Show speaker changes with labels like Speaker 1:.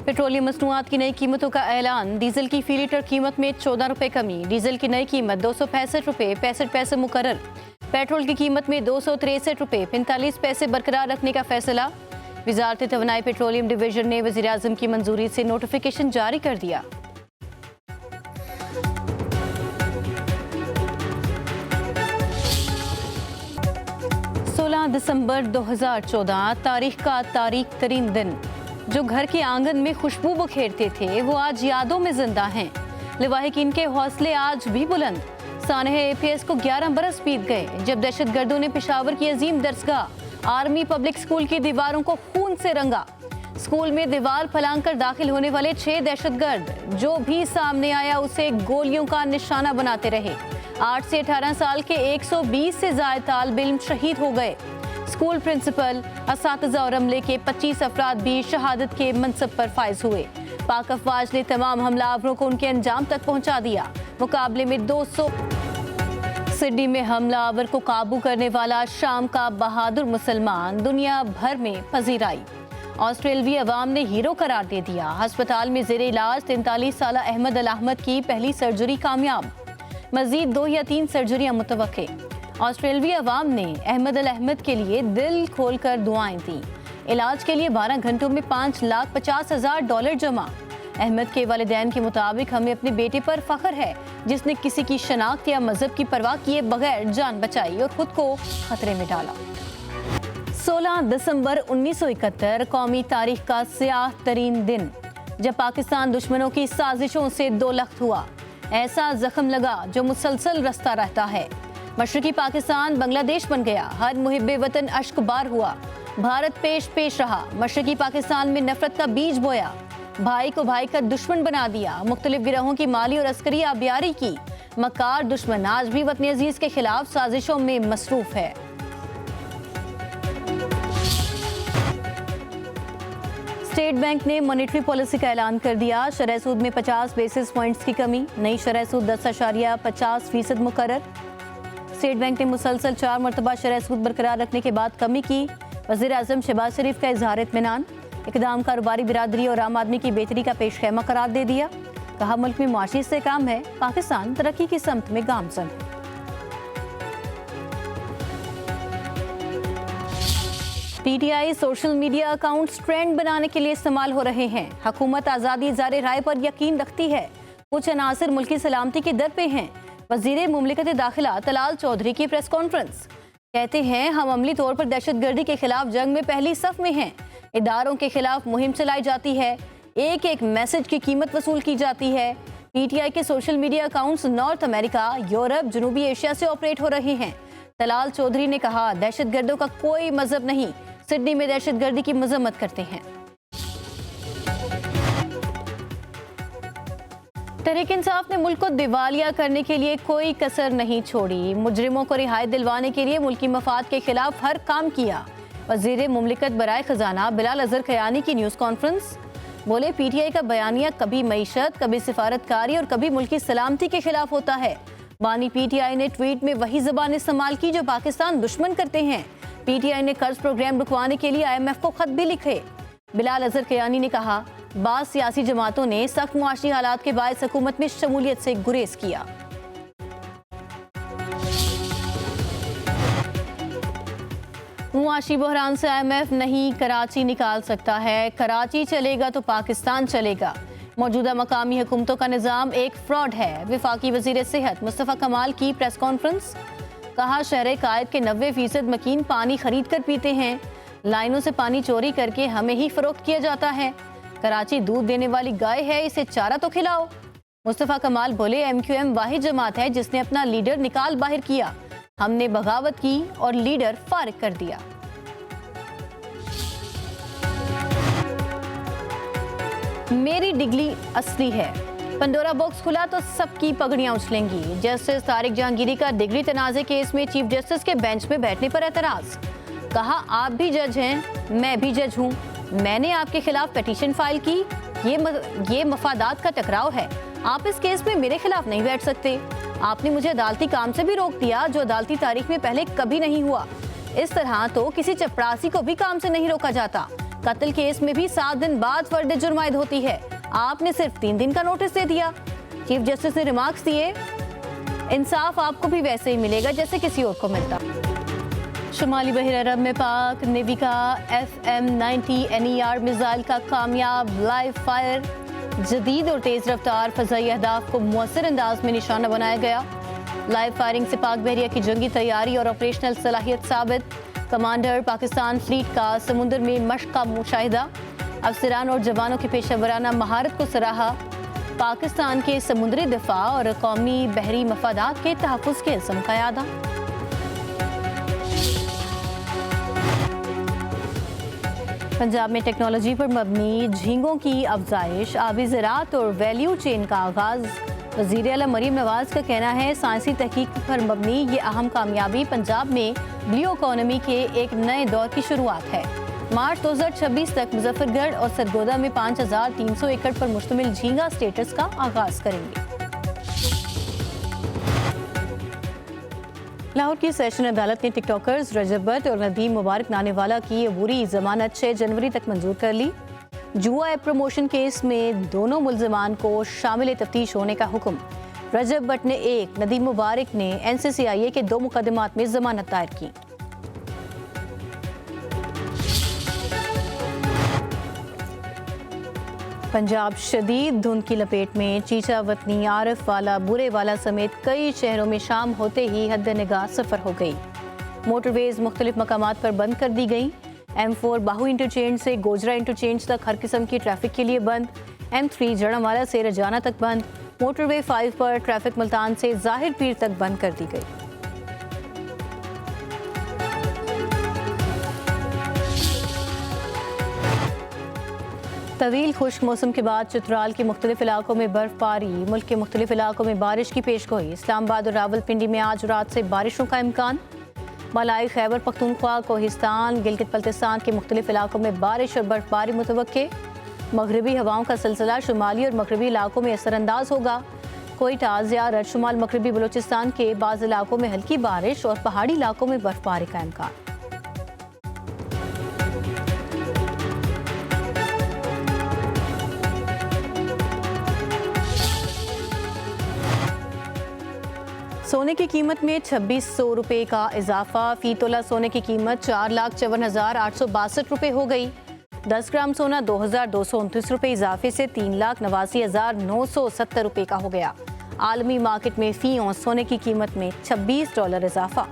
Speaker 1: Petroleum मसनूआत की नई कीमतों का ऐलान। डीजल की फी लीटर कीमत में 14 रुपए कमी। डीजल की नई कीमत 265 रुपए 65 पैसे मुकर्रर। पेट्रोल की कीमत में 263 रुपए 45 पैसे बरकरार रखने का फैसला। वजारत तवानाई पेट्रोलियम डिवीजन ने वज़ीर आज़म की मंजूरी से नोटिफिकेशन जारी कर दिया। दिसंबर 2014 तारीख का तारीख तरीन दिन। जो घर के आंगन में खुशबू बखेरते थे वो आज यादों में जिंदा हैं। लवाहिकीन के हौसले आज भी बुलंद। सानह APS को 11 बरस बीत गए जब दहशतगर्दों ने पेशावर की अजीम दरसगाह आर्मी पब्लिक स्कूल की दीवारों को खून से रंगा। स्कूल में दीवार फलांग कर दाखिल होने वाले 6 दहशतगर्द जो भी सामने आया उसे गोलियों का निशाना बनाते रहे। 8 से 18 साल के 120 से ज्यादा तालिब इल्म शहीद हो गए। स्कूल प्रिंसिपल, असातिज़ा और अमले के 25 अफराद भी शहादत के मनसब पर फायज हुए। पाक अफवाज ने तमाम हमलावरों को उनके अंजाम तक पहुंचा दिया। मुकाबले में 200। सिडनी में हमलावर को काबू करने वाला शाम का बहादुर मुसलमान दुनिया भर में पजीर आई। ऑस्ट्रेलियाई अवाम ने हीरो करार दे दिया। अस्पताल में जेर इलाज 43 साल अहमद अल अहमद की पहली सर्जरी कामयाब। मजीद 2 या 3 सर्जरियां मुतवक्के। ऑस्ट्रेलियाई अवाम ने अहमद अल अहमद के लिए दिल खोलकर दुआएं दी। इलाज के लिए 12 घंटों में $5,50,000 जमा। अहमद के वालिदैन के मुताबिक हमें अपने बेटे पर फख्र है जिसने किसी की शनाख्त या मजहब की परवाह किए बगैर जान बचाई और खुद को खतरे में डाला। 16 दिसंबर 1971 कौमी तारीख का स्याह तरीन दिन जब पाकिस्तान दुश्मनों की साजिशों से दो लख्त हुआ। ऐसा जख्म लगा जो मुसलसल रस्ता रहता है। मशरकी पाकिस्तान बांग्लादेश बन गया। हर मुहिब्बे वतन अश्कबार हुआ। भारत पेश पेश रहा। मशरकी पाकिस्तान में नफरत का बीज बोया। भाई को भाई का दुश्मन बना दिया। मुख्तलिफ गिरोहों की माली और अस्करी आबियारी की। मकार दुश्मन आज भी वतन अजीज के खिलाफ साजिशों में मसरूफ है। स्टेट बैंक ने मॉनेटरी पॉलिसी का ऐलान कर दिया। शरह सूद में 50 बेसिस पॉइंट्स की कमी। नई शरह सूद 10.50% मुकर्रर। स्टेट बैंक ने मुसलसल 4 मरतबा शरह सूद बरकरार रखने के बाद कमी की। वज़ीर आज़म शहबाज शरीफ का इजहार इत्मीनान। इक़दाम कारोबारी बिरादरी और आम आदमी की बेहतरी का पेशखेमा करार दे दिया। कहा मुल्क में मुआशी इस्तेहकाम है। पाकिस्तान तरक्की की समत में गामजन। PTI social media accounts trend बनाने के लिए इस्तेमाल हो रहे हैं। हुकूमत आज़ादी इज़हार राय पर यकीन रखती है। कुछ अनासर मुल्की सलामती के दर पे हैं। वज़ीर मुमलिकत दाखिला तलाल चौधरी की प्रेस कॉन्फ्रेंस। कहते हैं हम अमली तौर पर दहशतगर्दी के खिलाफ जंग में पहली सफ में हैं। इदारों के खिलाफ मुहिम चलाई जाती है। एक एक मैसेज की कीमत वसूल की जाती है। PTI के social media accounts North America, Europe, जनूबी एशिया से ऑपरेट हो रहे हैं। तलाल चौधरी ने कहा दहशतगर्दों का कोई मजहब नहीं। सिडनी में दहशतगर्दी की मजम्मत करते हैं। तहरीक इंसाफ ने मुल्क को दिवालिया करने के लिए कोई कसर नहीं छोड़ी। मुजरिमों को रिहाई दिलवाने के लिए मुल्की मफाद के खिलाफ हर काम किया। वजीर मुमलिकत बराए खजाना बिलाल अजहर खयानी की न्यूज़ कॉन्फ्रेंस। बोले PTI का बयानिया कभी मईशत, कभी सिफारतकारी और कभी मुल्की सलामती के खिलाफ होता है। बानी PTI ने ट्वीट में वही जबान इस्तेमाल की जो पाकिस्तान दुश्मन करते हैं। PTI ने कर्ज प्रोग्राम रुकवाने के लिए IMF को खत भी लिखे। बिलाल अजहर खयानी ने कहा बाज़ सियासी जमातों ने सख्त मुआशी हालात के बायस हुकूमत में शमूलियत से गुरेज किया। मुआशी बहरान से IMF नहीं कराची निकाल सकता है। कराची चलेगा तो पाकिस्तान चलेगा। मौजूदा मकामी हुकूमतों का निज़ाम एक फ्रॉड है। वफाकी वज़ीर सेहत मुस्तफ़ा कमाल की प्रेस कॉन्फ्रेंस। कहा शहर कायद के 90% मकीन पानी खरीद कर पीते हैं। लाइनों से पानी चोरी करके हमें ही फरोख्त किया जाता है। कराची दूध देने वाली गाय है, इसे चारा तो खिलाओ। मुस्तफ़ा कमाल बोले MQM वाहिद जमात है जिसने अपना लीडर निकाल बाहर किया। हमने बगावत की और लीडर फारिग कर दिया। मेरी डिग्री असली है। पंडोरा बॉक्स खुला तो सबकी पगड़ियां उछलेंगी। जस्टिस तारिक जहांगीरी का डिग्री तनाज़े केस में चीफ जस्टिस के बेंच में बैठने पर एतराज। कहा आप भी जज हैं, मैं भी जज हूं। मैंने आपके खिलाफ पिटीशन फाइल की। ये मफादात का टकराव है। आप इस केस में मेरे खिलाफ नहीं बैठ सकते। आपने मुझे अदालती काम से भी रोक दिया जो अदालती तारीख में पहले कभी नहीं हुआ। इस तरह तो किसी चपरासी को भी काम से नहीं रोका जाता। कत्ल केस में भी 7 दिन बाद फर्द जुर्म आयद होती है, आपने सिर्फ 3 दिन का नोटिस दे दिया। चीफ जस्टिस ने रिमार्क्स दिए, इंसाफ आपको भी वैसे ही मिलेगा जैसे किसी और को मिलता। शुमाली बहर अरब में पाक नेवी का FM-90 NER मिसाइल का कामयाब लाइव फायर, जदीद और तेज रफ्तार फजाई अहदाफ को मुअस्सर अंदाज में निशाना बनाया गया। लाइव फायरिंग से पाक बहरिया की जंगी तैयारी और ऑपरेशनल सलाहियत साबित। कमांडर पाकिस्तान फ्लीट का समुद्र में मश्क का मुशाहिदा, अफसरान और जवानों की पेशेवराना महारत को सराहा। पाकिस्तान के समुद्री दिफा और कौमी बहरी मफादात के तहफ़्फ़ुज़ के इल्ज़ाम का यादा। पंजाब में टेक्नोलॉजी पर मबनी झींगों की अफजाइश, आबी ज़राअत और वैल्यू चेन का आगाज़। वज़ीर आला मरीम नवाज का कहना है, साइंसी तहकीक पर मबनी ये अहम कामयाबी पंजाब में ब्लू इकोनॉमी के एक नए दौर की शुरुआत है। मार्च 2026 तक मुजफ्फरगढ़ और सरगोदा में 5300 एकड़ पर मुश्तमिल झींगा स्टेटस का आगाज़ करेंगे। लाहौर की सेशन अदालत ने टिकटॉकर्स रजब भट्ट और नदीम मुबारक नानेवाला की अबूरी जमानत 6 जनवरी तक मंजूर कर ली। जुआ ऐप प्रमोशन केस में दोनों मुल्जिमान को शामिल तफ्तीश होने का हुक्म। रजब भट्ट ने 1, नदीम मुबारक ने NCCIA के 2 मुकदमात में जमानत दायर की। पंजाब शदीद धुंध की लपेट में, चीचा वतनी आरिफ वाला, बुरे वाला समेत कई शहरों में शाम होते ही हद निगाह सफर हो गई। मोटरवेज मुख्तलिफ मकामात पर बंद कर दी गई। M4 बाहू इंटरचेंज से गोजरा इंटरचेंज तक हर किस्म की ट्रैफिक के लिए बंद। M3 जड़ावाला से रजाना तक बंद। मोटरवे 5 पर ट्रैफिक मुल्तान से जाहिर पीर तक बंद कर दी गई। तवील खुश्क मौसम के बाद चित्राल के मुख्तलिफ इलाकों में बर्फबारी, मुल्क के मुख्तलिफ इलाकों में बारिश की पेशगोई। इस्लामाबाद और रावलपिंडी में आज रात से बारिशों का इम्कान। मलाई खैबर पख्तूनख्वा, कोहिस्तान, गिलगित बल्तिस्तान के मुख्तलिफ इलाकों में बारिश और बर्फबारी मुतवक्के। मगरबी हवाओं का सिलसिला शुमाली और मगरबी इलाकों में असरअंदाज होगा। कोयटा, ज़ियारत, शुमाल मगरबी बलूचिस्तान के बाज़ इलाकों में हल्की बारिश और पहाड़ी इलाकों में बर्फबारी का इम्कान। सोने की कीमत में 2600 रुपये का इजाफा। फी तोला सोने की कीमत 4,54,862 रुपये हो गई। 10 ग्राम सोना 2,229 रुपये इजाफे से 3,89,970 रुपये का हो गया। आलमी मार्केट में फी औंस सोने की कीमत में $26 इजाफा।